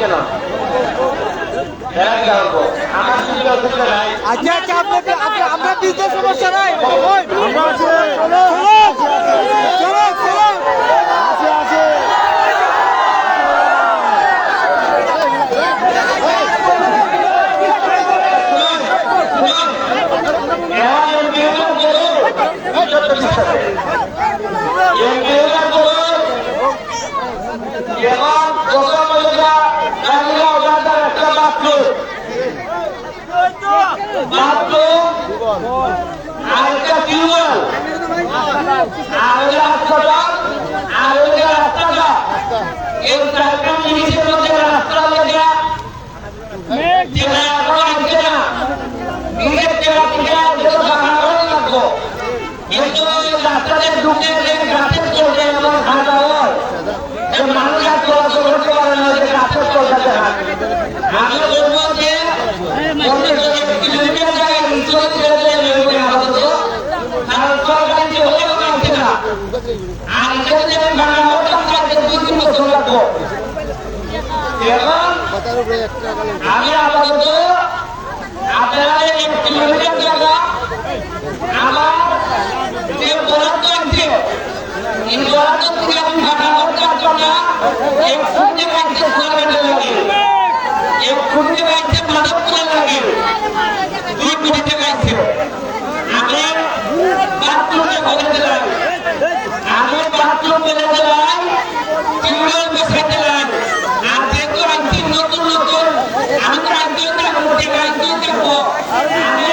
কেন আচ্ছা আচ্ছা আমরা দিতে সমস্যা নাই আরেকটা টিউবওয়েল আর হাসপাতাল আর রাস্তাটা এই চারটা জিনিসের মধ্যে রাস্তা লেগে যেটা এখন আসছে না নিজের চেরা থেকে যেটা বানানো লাগবো কিন্তু রাস্তাতে ঢুকে গাছের চলতে এমন খাওয়া হয় যে মানুষ আর চলাচল করতে পারে না যে গাছের চলতে আমি বলবো যে কিলোমিটার জায়গায় আমি আপাতত আপনারা 1 কিলোমিটার জায়গা আমার যে বরাদ্দ আছে এই বরাদ্দ থেকে আমি ভাড়া করতে পারবো না 1 ফুটে গাড়িতে লাগে 1 ফুটে গাড়িতে মাদক করে লাগে 2 মিনিটে গাড়িতে আমি বাথরুমে ঘরে দিলাম আমি বাথরুমে দিলাম টিউবওয়েল বসাই দিলাম আর দেখো আমি নতুন নতুন আমি আগে মোটে গাড়িতে যাবো আমি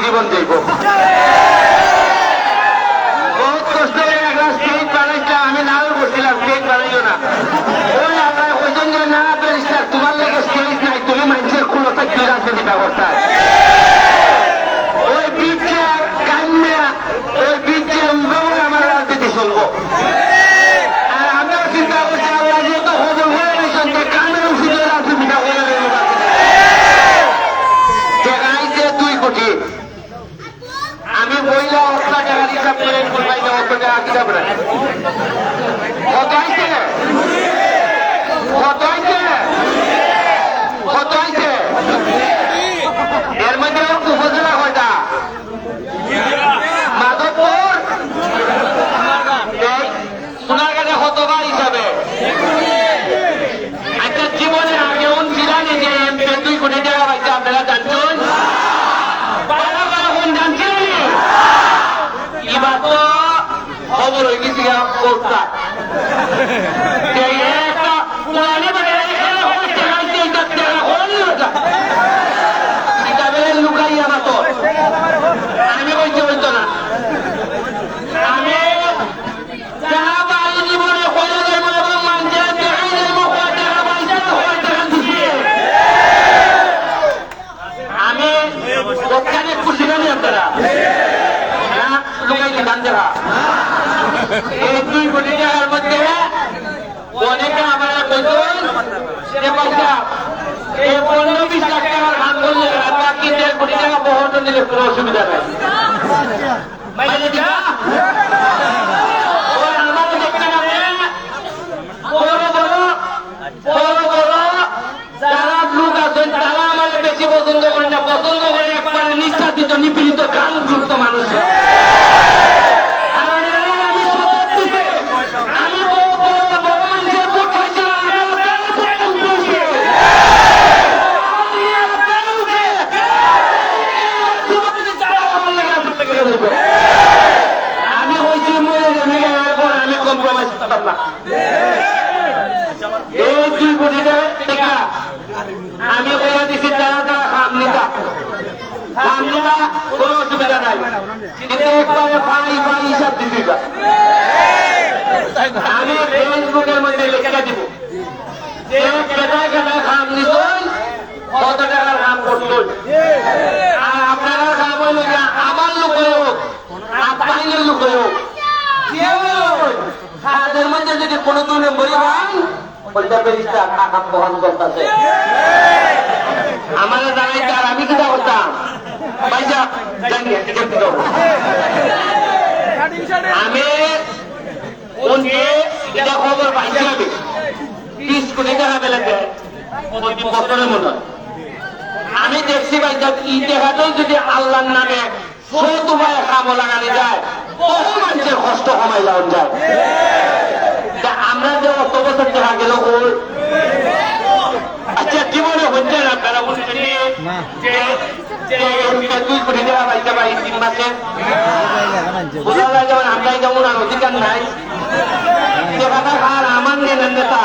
জীবন দেব বহুত কষ্ট করে একটা স্টেজ বানাইছিলাম আমি নাও করছিলাম স্টেজ বানাইও না ওই আমরা ওইজন যে না পেরেছিলাম তোমার লেগে স্টেজ নাই তুমি মানুষের কুলতা কি রাজনীতি ব্যবস্থা ওই বীজে কান্যা ওই বীজে আমার রাজনীতি চলবো আর আমরা চিন্তা করছি আল্লাহ যেহেতু হবল হয়ে গেছেন যে কানের শুধু রাজনীতিটা হয়ে গেল দুই কোটি আমি বইলে অবস্থা টাকা হিসাব করে কোথায় অত টাকা হিসাব না কত হয়েছে কত হয়েছে কত হয়েছে এর মধ্যে উপজেলা কয়টা মাধবপুর সোনারগাঁ বলতা একটা পুরানি বাড়ি এখানে হচ্ছে খাইতে এটা টাকা হল না এটা বেলে লুকাইয়া না তো আমি বলছি বলতো না আমি যা বাড়ি জীবনে হয়ে যাবো এবং মানুষের দেখাই যাবো টাকা পাইছে হয়ে টাকা দিচ্ছে আমি ওখানে খুশি জানি আপনারা লুকাইতে গান দেখা এই 2 কোটি টাকার মধ্যে অনেকে আমার কইতেন যে পয়সা এই 15-20 লাখ টাকার কাম করলে আর বাকি 1.5 কোটি টাকা বহন দিলে কোনো অসুবিধা নাই মানে দিবা ওই আমার দেখতে হবে বড় বড় যারা লোক আছেন তারা আমার বেশি পছন্দ করে না পছন্দ করে একবারে নিঃশ্বাসিত নিপীড়িত গান যুক্ত মানুষ আমি হয়েছি আমি কম্প্রোমাইজ করতাম না এই 2 কোটি টাকা আমি বলে দিচ্ছি যারা তারা খাম নিতা কোনো অসুবিধা নাই কিন্তু একবারে পাই হিসাব দিচ্ছি আমি ফেসবুকের মধ্যে লিখে দিব যে কেটায় কেটায় খাম নিত কত টাকার কাম করতো আর আপনারা কাম হইল আমার লোক হোক বাহিনীর লোক হোক তাদের মধ্যে যদি কোনো 2 নম্বরই পান ওইটা বেরিস্তা টাকা বহন করতেছে আমার জানাইতে আর আমি কিনা করতাম পয়সা আমি এটা খবর পাইছি আমি 30 কোটি টাকা বেলা দেয় প্রতি বছরের মতো আমি দেখছি ভাই ই টাকাটাও যদি আল্লাহর নামে সৎ উপায়ে কামো লাগানো যায় বহু মানুষের কষ্ট কমাই যাওয়া যায় আমরা যে অত বছর দেখা গেল ওর আচ্ছা জীবনে হচ্ছে না আপনারা বলছেন যে 2 কোটি টাকা পাইতে পারি 3 মাসে বোঝা যায় যেমন আমরাই যেমন আর অধিকার নাই টাকাটা খার আমার নেন নেতা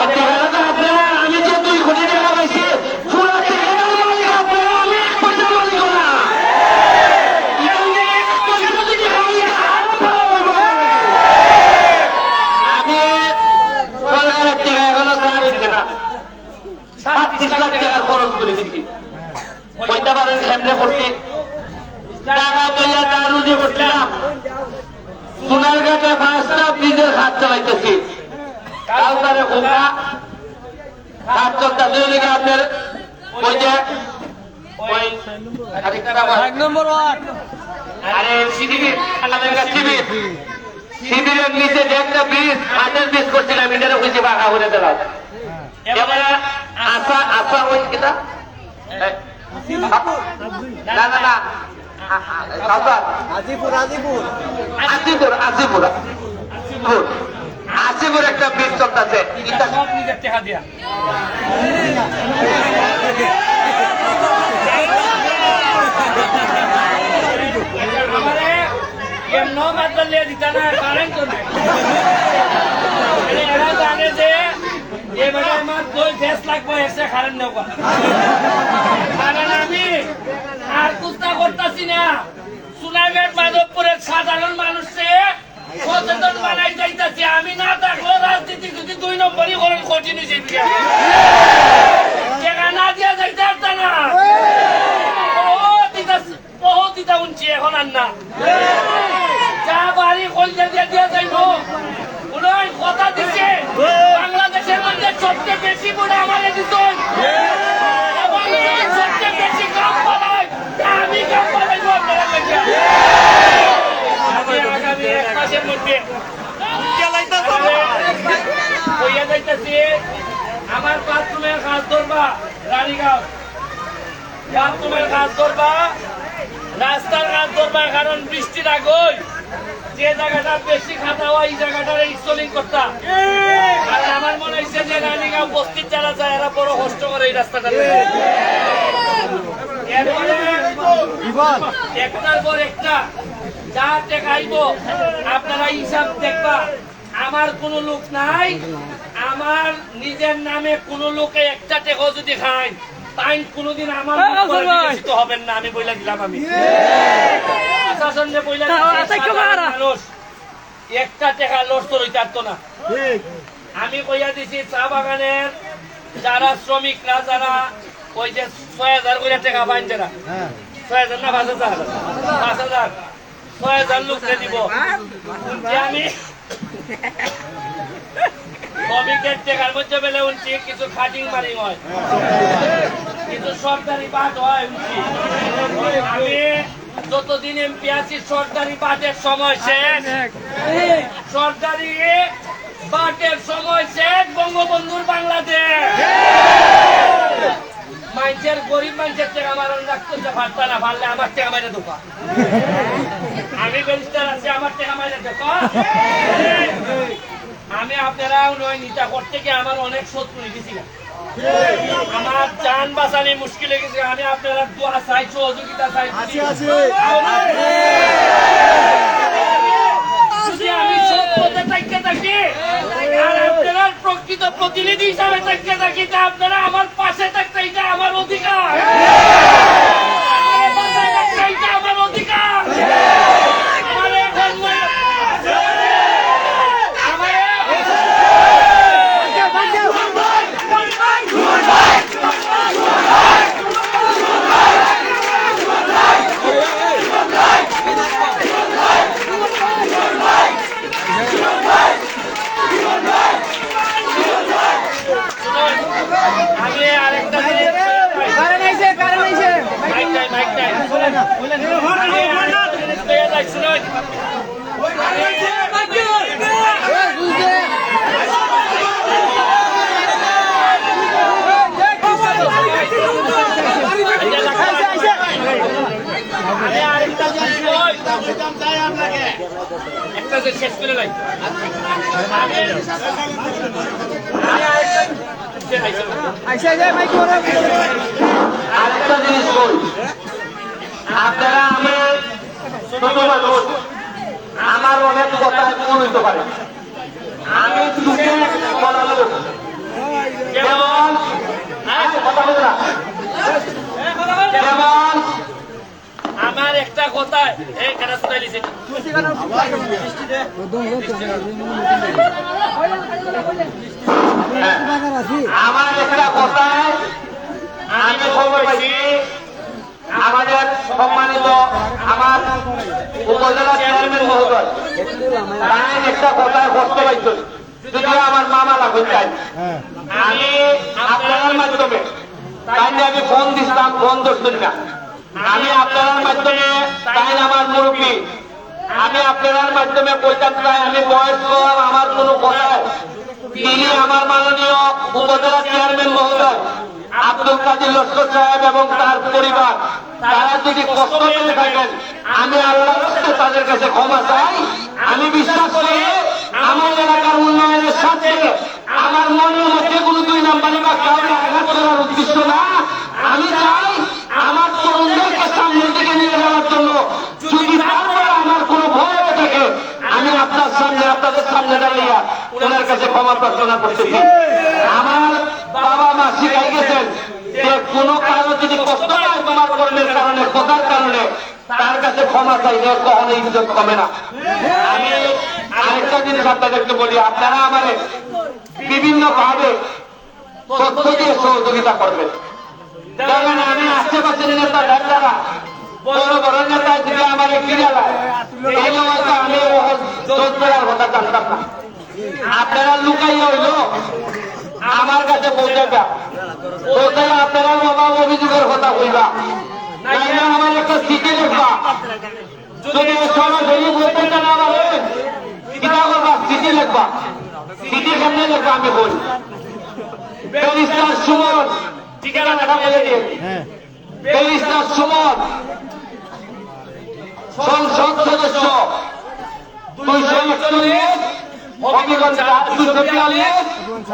টাকাটা আপনারা আমি যে 2 কোটি টাকা পাইছি পুরো টাকাটার মালিক আপনারা আমি পয়সা মালিক না আমি সরকারের টাকা এখনো ছাড়িয়েছি না 35 লাখ টাকার খরচ করে দিচ্ছি কইতে পারেন সামনে করতে টাকা পাইয়া তার রুজি করছিলাম সোনার ঘাটে 5টা ব্রিজের হাত চালাইতেছি কালকারে খোকা কাজ চলতেছে ওইদিকে আপনার ওই যে ওই আরেকটা 1 নম্বর ওয়ার্ড আরে শিবিরের নিচে যে একটা ব্রিজ হাতের ব্রিজ করছিলাম এটারও খুঁজে বাঁকা করে দিলাম এবারে আশা ওই কিনা না না না আজিপুর একটা ব্রিজ চলতেছে সব নিজের টাকা দিয়া কেমন মাত্র লিয়ে দিতা না কারেন্ট করবে এরা জানে যে এবারে আমার 2 লাগবে এসে কারেন্ট নেব কারণ আমি আর কুস্তা করতেছি না সুনাইঘাট মাধবপুরের সাধারণ মানুষকে সচেতন বানাই যাইতেছি আমি না থাকলেও রাজনীতি যদি 2 নম্বরই করেন কঠিন হয়েছে টাকা না দিয়া যাইতে পারত না বহুত দিতা উনছি এখন আর না যা বাড়ি কলজা দিয়ে দিয়া যাইব উনি কথা দিচ্ছে বাংলাদেশের মধ্যে সবচেয়ে বেশি বুড়া আমারে দিচ্ছেন এবং সবচেয়ে বেশি কাম পালায় আমি কাম পালাইব আপনারা আগামী 1 মাসের মধ্যে কইয়া যাইতেছি আমার বাথরুমের কাজ ধরবা রানীগাঁও বাথরুমের কাজ ধরবা রাস্তার কাজ ধরবা কারণ বৃষ্টির আগই যে জায়গাটা বেশি খাতা হয় এই জায়গাটা ইনস্টলিং করতাম আর আমার মনে হয়েছে যে রানীগাঁও বস্তির যারা যায় এরা বড় কষ্ট করে এই রাস্তাটা একটার পর একটা যা টেকাইব আপনারা হিসাব দেখবা। আমার কোনো লোক নাই, আমার নিজের নামে কোনো লোকে একটা টেকাও যদি খায় তাই কোনোদিন আমার বিবেচিত হবেন না। আমি বইলা দিলাম, আমি প্রশাসনে বইলা মানুষ একটা টেকা লড়ত রইতে পারতো না। আমি কইয়া দিছি চা বাগানের যারা শ্রমিকরা, যারা ওই যে ৬,০০০ করে টাকা পাইন, যারা ৬,০০০ না ৫,০০০, ৫,০০০ ৬,০০০ লোককে দিব। আমি শ্রমিকের টাকার মধ্যে বেলে উঠছি, কিছু খাটিং মারিং হয়, কিছু সরকারি বাদ হয় উঠছি। আমি যতদিন এমপি আছি সরকারি বাটের সময় শেষ, সরকারি বাটের সময় শেষ, বঙ্গবন্ধুর বাংলাদেশ। মানুষের গরিব মানুষের টাকা মারণ রাখতে পারত না, পারলে আমার টাকা মাইরে ঢোকা। আমি ব্যারিস্টার আছি, আমার টাকা মাইরে ঢোকা। আমি আপনারা নয় নিতা করতে গিয়ে আমার অনেক শত্রু গেছি, আমার জান বাঁচানি মুশকিল হয়ে গেছে। আমি আপনারা দোয়া চাই, সহযোগিতা চাই। যদি আমি সত্যতে থাকতে থাকি আর আপনারা প্রকৃত প্রতিনিধি হিসাবে থাকতে থাকি, তা আপনারা আমার পাশে থাকতে, এটা আমার অধিকার। আমার পাশে থাকতে, এটা আমার অধিকার। আমার এখন একটা যে শেষ করে লাই আরেকটা জিনিস বল, আপনারা আমার ছোট মানুষ, আমার অনেক কথা মনে হইতে পারে। আমি দুঃখে বলা লোক, যেমন কথা বলতে না, যেমন আমার একটা কথা এই কেন শুনে লিখে আমার একটা কথায় আমি খবর পাইছি, আমাদের সম্মানিত আমার উপজেলা চেয়ারম্যান মহোদয় তাই একটা কথায় কষ্ট পাইত, যদিও আমার মামা লাগুন চাই। আমি আপনার মাধ্যমে তাই আমি ফোন দিচ্ছিলাম, ফোন ধরতেন না। আমি আপনার মাধ্যমে তাই আমার মুরব্বী, আমি আপনার মাধ্যমে বলতাম চাই, আমি বয়স্ক, আমার কোনো কথায় তিনি আমার মাননীয় উপজেলা চেয়ারম্যান মহোদয় আব্দুল কাদের লস্কর সাহেব এবং তার পরিবার, তারা যদি কষ্ট করে থাকেন, আমি আল্লাহর কাছে তাদের কাছে ক্ষমা চাই। আমি বিশ্বাস করি আমার এলাকার উন্নয়নের সাথে আমার মনের মধ্যে কোনো দুই নাম্বারি বা কাউকে আঘাত করার উদ্দেশ্য না। আমি চাই আমার তরুণদেরকে সামনের দিকে নিয়ে যাওয়ার জন্য, যদি তারপরে আমার কোনো ভয় হয়ে থাকে, আমি আপনার সামনে, আপনাদের সামনে দাঁড়িয়ে ওনার কাছে ক্ষমা প্রার্থনা করতেছি। আমার বাবা মা শিখাই গেছেন যে কোনো কারণে যদি কষ্ট হয় তোমার কর্মের কারণে, কথার কারণে, তার কাছে ক্ষমা চাইলে কখনো ইজ্জত কমে না। আমি আরেকটা জিনিস আপনাদেরকে বলি, আপনারা আমার বিভিন্ন ভাবে তথ্য দিয়ে সহযোগিতা করবেন। দেখবেন আমি আশেপাশের নেতা ডাক্তারা বড় বড় নেতা যদি আমার ক্রিয়ালায় এই হয়তো আমি জোর করার কথা জানতাম না। আপনারা লুকাইয়া হইল আমার কাছে পৌঁছাইবা, পৌঁছাই আপনারা অভাব অভিযোগের কথা কইবা, নাইলে আমার একটা চিঠি লিখবা। যদি সরাসরি বলতে না পারেন, চিঠা করবা, চিঠি লিখবা। চিঠি কেমনে লিখবা আমি বলি, ব্যারিস্টার সুমন, ঠিকানাটা বলে দিন, ব্যারিস্টার সুমন, সংসদ সদস্য 241 হবিগঞ্জ 242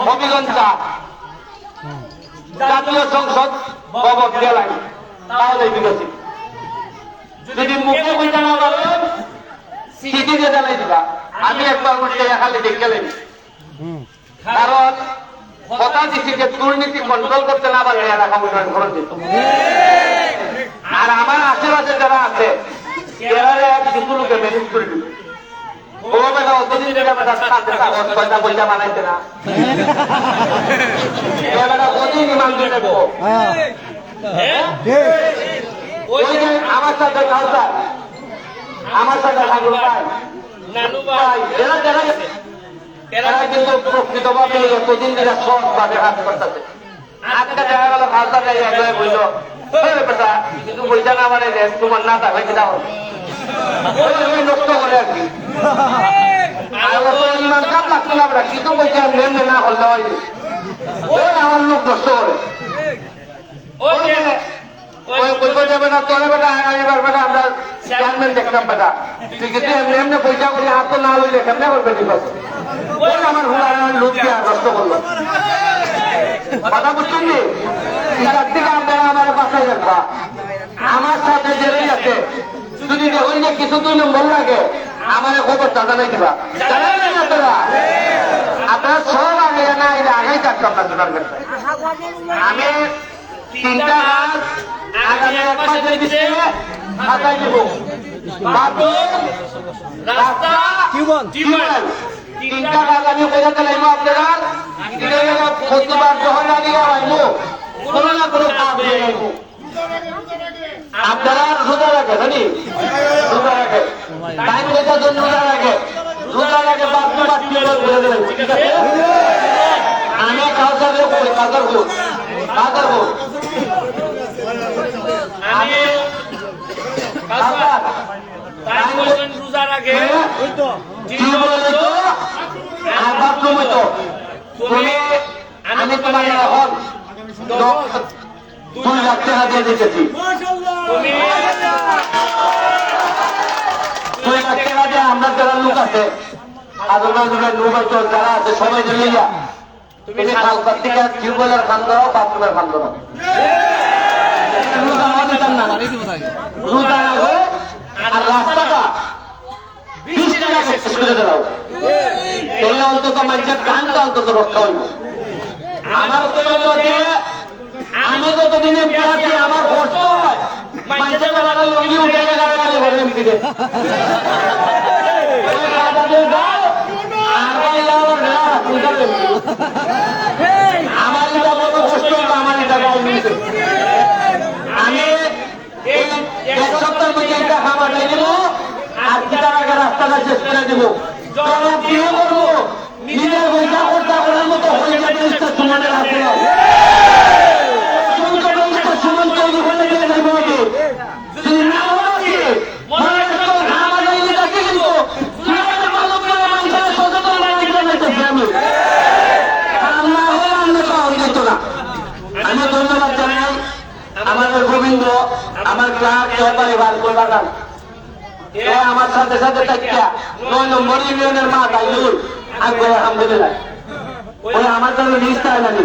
হবিগঞ্জ জাতীয় সংসদ ভবন জেলায়, তাহলে বিকশিত। যদি মুখে বইতে না পারেন চিঠি দিয়ে জ্বালাই দিবা আমি একবার উঠে খালি দেখে লেন কারণ কথা দিচ্ছি যে দুর্নীতি কন্ট্রোল করতে না পারলে এলাকা উন্নয়ন খরচ দিত আর আমার আশেপাশে যারা আছে এরারে কিছু লোকে ম্যানেজ করে দিবে ও বেটা অতদিন বেটা বেটা পয়সা পয়সা বানাইতে না বেটা কদিন ইমান দিয়ে দেবো ওই যে আমার সাথে কাউসার আমার সাথে ঠাকুর ভাই নানু ভাই এরা দেখা গেছে এরা কিন্তু প্রকৃতভাবে এতদিন ধরে সৎভাবে কাজ করতেছে আজকে দেখা গেল কাউসার বলল বেটা কিন্তু পয়সা না মানে তোমার না থাকলে কিনা হবে নষ্ট করে আর কি ইমান কাপ লাগতো না বেটা কিন্তু পয়সা লেনদেন না করলে হয় ওই আমার লোক নষ্ট করে ওই বলবো যাবে না তোরে বেটা এবার বেটা আমরা চেয়ারম্যান দেখলাম বেটা তুই কিন্তু এমনি এমনি পয়সা করি হাত তো না লইলে কেমনে করবে ঠিক আছে ওই আমার হুলার লোক দিয়ে নষ্ট করলো কথা বুঝছেন নি এটার থেকে আপনারা আমার বাসায় রাখবা আমার সাথে জেলেই আছে যদি দেখুন যে কিছু 2 নম্বর লাগে আমার খবর জানাই দিবা জানাই আপনারা আপনারা সব আগে না এটা আগেই থাকতো আপনার দোকান করতে আমি 3টা কাজ আগামী 1 মাসের ভিতরে খাতায় দেব বাথরুম রাস্তা টিউবওয়েল 3টা কাজ আমি বোঝাতে লাগবো আপনারা প্রতিবার যখন লাগিয়ে হইব কোনো না কোনো কাজ হয়ে যাইব আপনারা রোজা রাখে জানি রোজা রাখে টাইম লেখার জন্য রোজা রাখে বাথরুম আর টিউবওয়েল বলে দেবেন ঠিক আছে আমি কাউসারের উপরে কাউসার হোক আমি কাউসার তাই বলেন রোজার আগে আর বাথরুম হইতো তুমি আমি তোমার এখন 2 লাখ টাকা দিয়ে দিতেছি তুমি 2 লাখ টাকা দিয়ে আমরা যারা লোক আছে আদরবার লোক হয়তো যারা আছে সবাই লইয়া তুমি কালকার থেকে টিউবওয়েলের খান ধরো বাথরুমের খান ধরো আর রাস্তাটা 20 টাকা শেষ করে দাও তাহলে অন্তত মানুষের গানটা অন্তত রক্ষা হইব আমার আমি যতদিনে বিয়াছি আমার কষ্ট হয় মানুষের বেলাটা লঙ্গি উঠে গেলে ঘরের দিকে আমার এটা বড় কষ্ট হলো আমার এটা আমি এই 1 সপ্তাহের মধ্যে একটা খাবার দিব আর কিটার আগে রাস্তাটা শেষ করে দিব যখন বিয়ে করবো নিজের পয়সা খরচা করার মতো হয়ে যাবে সুমনের হাতে সুমন তৈরি হলে দিয়ে যাইব যদি না হয় আমি ধন্যবাদ জানাই আমাদের গোবিন্দ আমার ক্লাস বার করবার আমার সাথে সাথে 9 নম্বর ইউনিয়নের মা তাইলুল আকবর আলহামদুলিল্লাহ ওই আমার জন্য লিস্ট হয় নাকি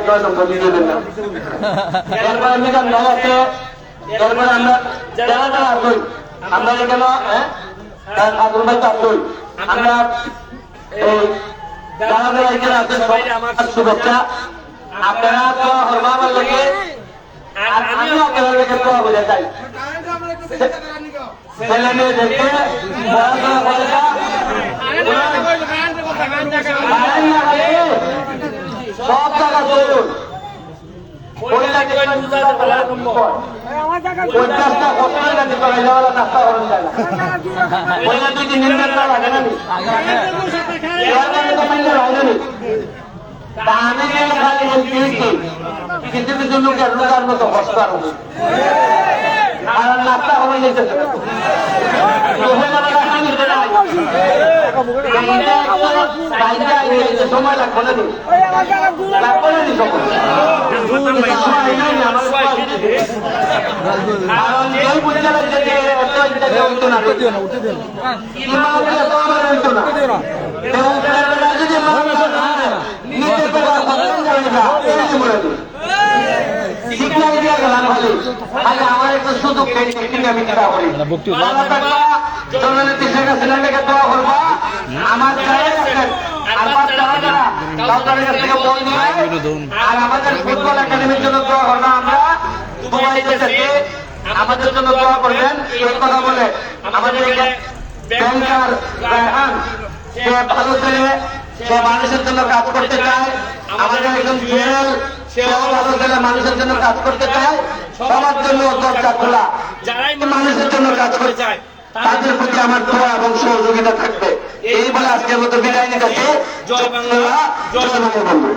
9 নম্বর ইউনিয়নের নাম এরপর আমি নাম আছে এরপর আমরা যারা যারা আসুন আমরা এখানে ঠাকুর ভাই আসুন আমরা এই যারা যারা এখানে আছেন সবাই আমার শুভেচ্ছা আপনারা তো হরমাবার লাগে আর আমিও আপনাদের লেগে তো বোঝা চাই ছেলে মেয়েদেরকে পড়াশোনা করে সব জায়গা চলুন 50টা হোস্টেল গাড়ি করা যাওয়ার নাস্তা করেন যায় না ওইটা দুই দিন নির্মাণ লাগে না আমি খালি বলছি কিন্তু কিছু লোকের লোকার মতো কষ্ট আর নাস্তা হয়ে যেতেছে সময় লাগবে না লাগবে না আমার একটা সুযোগ আমি ছেলে মেয়েকে দোয়া করবা আমার যারা আছেন আর বাচ্চারা যারা কাউন্টারের কাছ থেকে বই নিয়ে আর আমাদের ফুটবল একাডেমির জন্য দোয়া করবা আমরা দুবাই দেশে আমাদের জন্য দোয়া করবেন এই কথা বলে আমাদের ব্যাংকার রায়হান সে ভালো ছেলে সে মানুষের জন্য কাজ করতে চায় আমাদের একজন জুয়েল সেও ভালো ছেলে মানুষের জন্য কাজ করতে চায় সবার জন্য দরজা খোলা যারাই মানুষের জন্য কাজ করতে চায় তাদের প্রতি আমার দোয়া এবং সহযোগিতা থাকবে এই বলে আজকের মতো বিদায় নিতেছি। জয় বাংলা, জয় বঙ্গবন্ধু।